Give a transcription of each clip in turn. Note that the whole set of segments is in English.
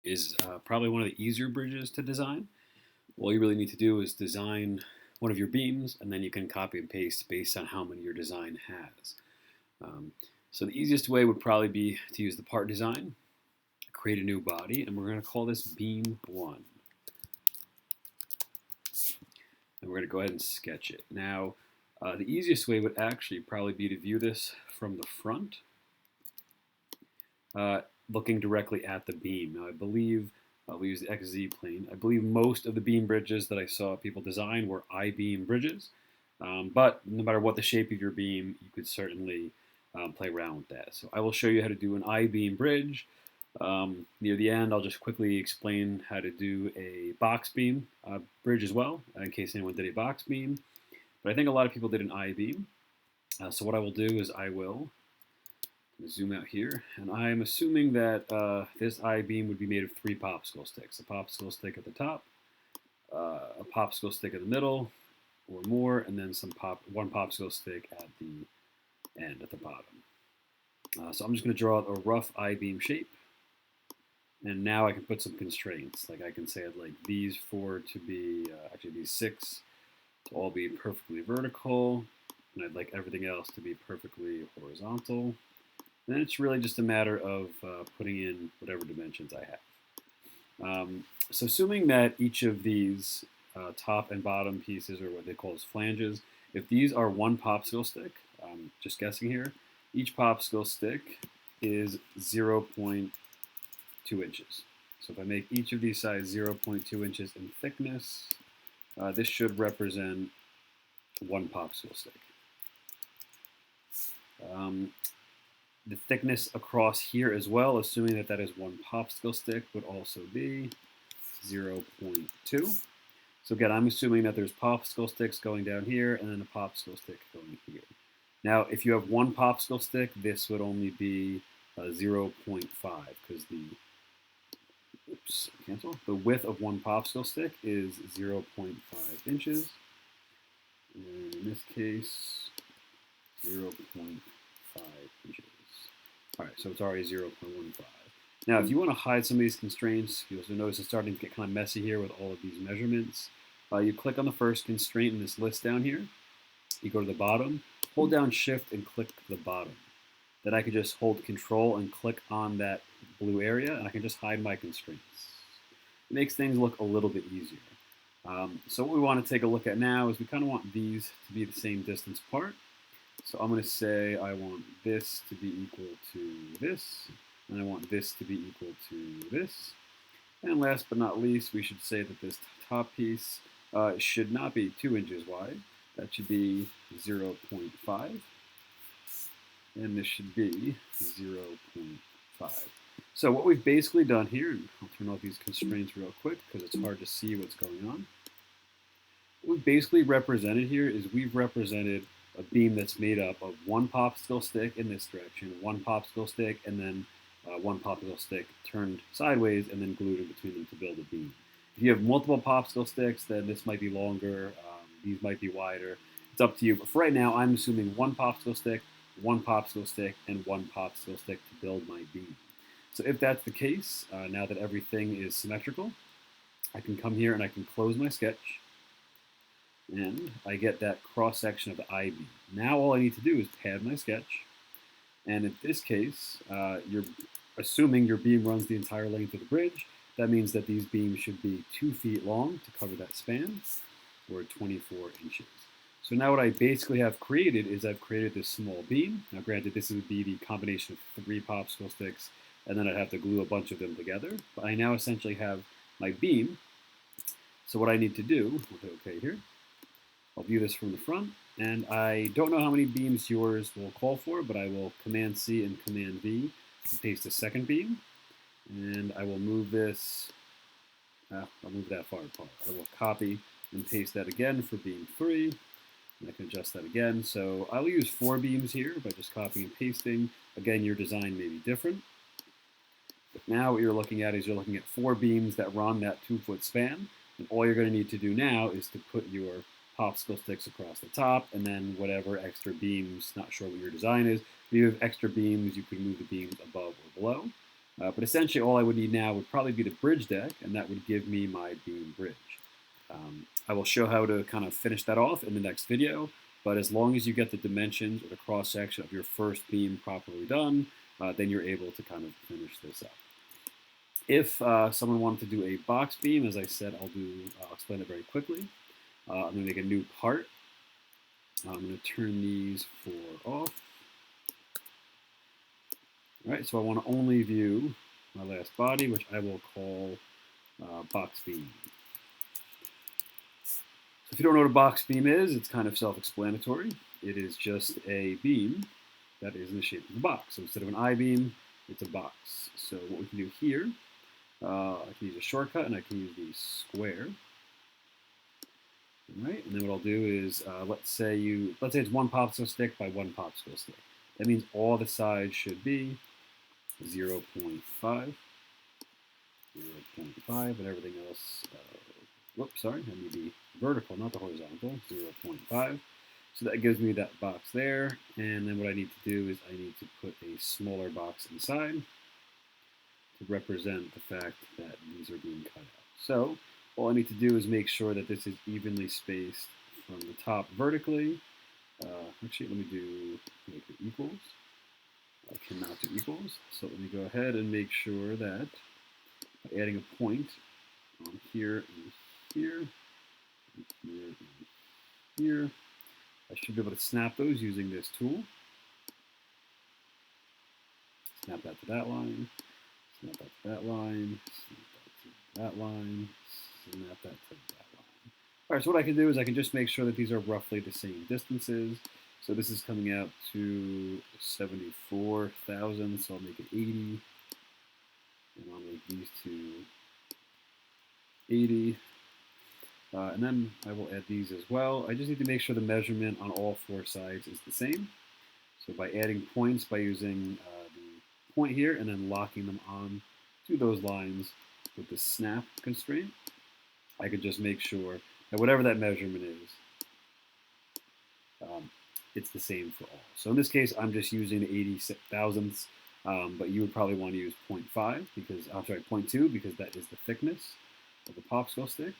is probably one of the easier bridges to design. All you really need to do is design one of your beams, and then you can copy and paste based on how many your design has. Um, so the easiest way would probably be to use the part design, create a new body, and we're going to call this beam 1. And we're going to go ahead and sketch it. Now, the easiest way would actually probably be to view this from the front, looking directly at the beam. Now, I believe we use the XZ plane. I believe most of the beam bridges that I saw people design were I-beam bridges. But no matter what the shape of your beam, you could certainly play around with that. So I will show you how to do an I-beam bridge. Near the end, I'll just quickly explain how to do a box beam bridge as well, in case anyone did a box beam. But I think a lot of people did an I-beam. So what I will do is I will zoom out here, and I am assuming that this I-beam would be made of 3 popsicle sticks. A popsicle stick at the top, a popsicle stick in the middle, or more, and then one popsicle stick at the end, at the bottom. So I'm just going to draw a rough I-beam shape. And now I can put some constraints. Like I can say I'd like these 4 to be, actually these 6 to all be perfectly vertical. And I'd like everything else to be perfectly horizontal. And then it's really just a matter of putting in whatever dimensions I have. So assuming that each of these top and bottom pieces, or what they call as flanges, if these are 1 popsicle stick, just guessing here, each popsicle stick is 0.2 inches. So if I make each of these sides 0.2 inches in thickness, this should represent 1 popsicle stick. The thickness across here as well, assuming that that is 1 popsicle stick, would also be 0.2. So again, I'm assuming that there's popsicle sticks going down here and then a popsicle stick going here. Now, if you have 1 popsicle stick, this would only be 0.5 because the width of 1 popsicle stick is 0.5 inches. And in this case, 0.5 inches. All right, so it's already 0.15. Now, if you want to hide some of these constraints, you'll notice it's starting to get kind of messy here with all of these measurements. You click on the first constraint in this list down here. You go to the bottom, hold down Shift and click the bottom. Then I can just hold Control and click on that blue area, and I can just hide my constraints. It makes things look a little bit easier. So what we want to take a look at now is we kind of want these to be the same distance apart. So I'm going to say I want this to be equal to this, and I want this to be equal to this. And last but not least, we should say that this top piece should not be 2 inches wide. That should be 0.5. And this should be 0.5. So what we've basically done here, and I'll turn off these constraints real quick because it's hard to see what's going on. What we've basically represented here is we've represented a beam that's made up of 1 popsicle stick in this direction, 1 popsicle stick, and then 1 popsicle stick turned sideways and then glued in between them to build a beam. If you have multiple popsicle sticks, then this might be longer, these might be wider. It's up to you, but for right now, I'm assuming 1 popsicle stick, 1 popsicle stick, and 1 popsicle stick to build my beam. So if that's the case, now that everything is symmetrical, I can come here and I can close my sketch, and I get that cross section of the I-beam. Now all I need to do is pad my sketch, and in this case, you're assuming your beam runs the entire length of the bridge. That means that these beams should be 2 feet long to cover that span, or 24 inches. So now what I basically have created is I've created this small beam. Now granted, this would be the combination of 3 popsicle sticks, and then I'd have to glue a bunch of them together. But I now essentially have my beam. So what I need to do, we'll hit OK here. I'll view this from the front, and I don't know how many beams yours will call for, but I will Command C and Command V to paste a second beam, and I will move this, I'll move that far apart. I will copy and paste that again for beam 3, and I can adjust that again. So I'll use 4 beams here by just copying and pasting. Again, your design may be different. But now what you're looking at is you're looking at 4 beams that run that 2-foot span, and all you're going to need to do now is to put your popsicle sticks across the top, and then whatever extra beams, not sure what your design is. If you have extra beams, you can move the beams above or below. But essentially all I would need now would probably be the bridge deck, and that would give me my beam bridge. I will show how to kind of finish that off in the next video, but as long as you get the dimensions or the cross section of your first beam properly done, then you're able to kind of finish this up. If someone wanted to do a box beam, as I said, I'll explain it very quickly. I'm going to make a new part. I'm going to turn these 4 off. All right, so I want to only view my last body, which I will call box beam. If you don't know what a box beam is, it's kind of self-explanatory. It is just a beam that is in the shape of a box. So instead of an I-beam, it's a box. So what we can do here, I can use a shortcut, and I can use the square. All right, and then what I'll do is, let's say it's 1 popsicle stick by 1 popsicle stick. That means all the sides should be 0.5, 0.5, and everything else. Whoops, sorry, I need the vertical, not the horizontal, 0.5. So that gives me that box there, and then what I need to do is I need to put a smaller box inside to represent the fact that these are being cut out. So all I need to do is make sure that this is evenly spaced from the top vertically. Actually, let me make it equals. I cannot do equals, so let me go ahead and make sure that by adding a point on here and here, and here and here, I should be able to snap those using this tool. Snap that to that line, snap that to that line, snap that to that line, snap that to that line. All right, so what I can do is I can just make sure that these are roughly the same distances. So this is coming out to 74,000, so I'll make it 80. And I'll make these two 80. And then I will add these as well. I just need to make sure the measurement on all 4 sides is the same. So by adding points, by using the point here and then locking them on to those lines with the snap constraint, I could just make sure that whatever that measurement is, it's the same for all. So in this case, I'm just using 80 thousandths, but you would probably want to use 0.5 because, I'm sorry, 0.2 because that is the thickness of the popsicle stick.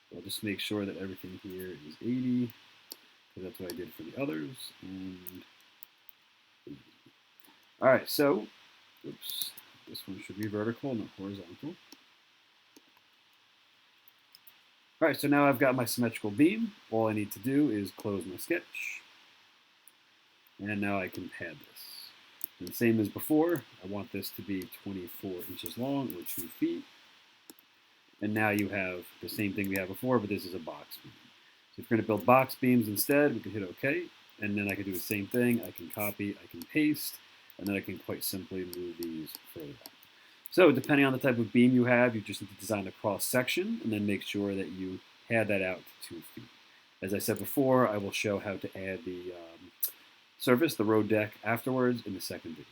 So I'll just make sure that everything here is 80 because that's what I did for the others. And 80. All right, so, oops, this one should be vertical, not horizontal. All right, so now I've got my symmetrical beam. All I need to do is close my sketch. And now I can pad this. And same as before, I want this to be 24 inches long, or 2 feet. And now you have the same thing we had before, but this is a box beam. So if you're going to build box beams instead, we can hit OK. And then I can do the same thing. I can copy, I can paste, and then I can quite simply move these further up. So depending on the type of beam you have, you just need to design the cross section and then make sure that you pad that out to 2 feet. As I said before, I will show how to add the surface, the road deck, afterwards in the second video.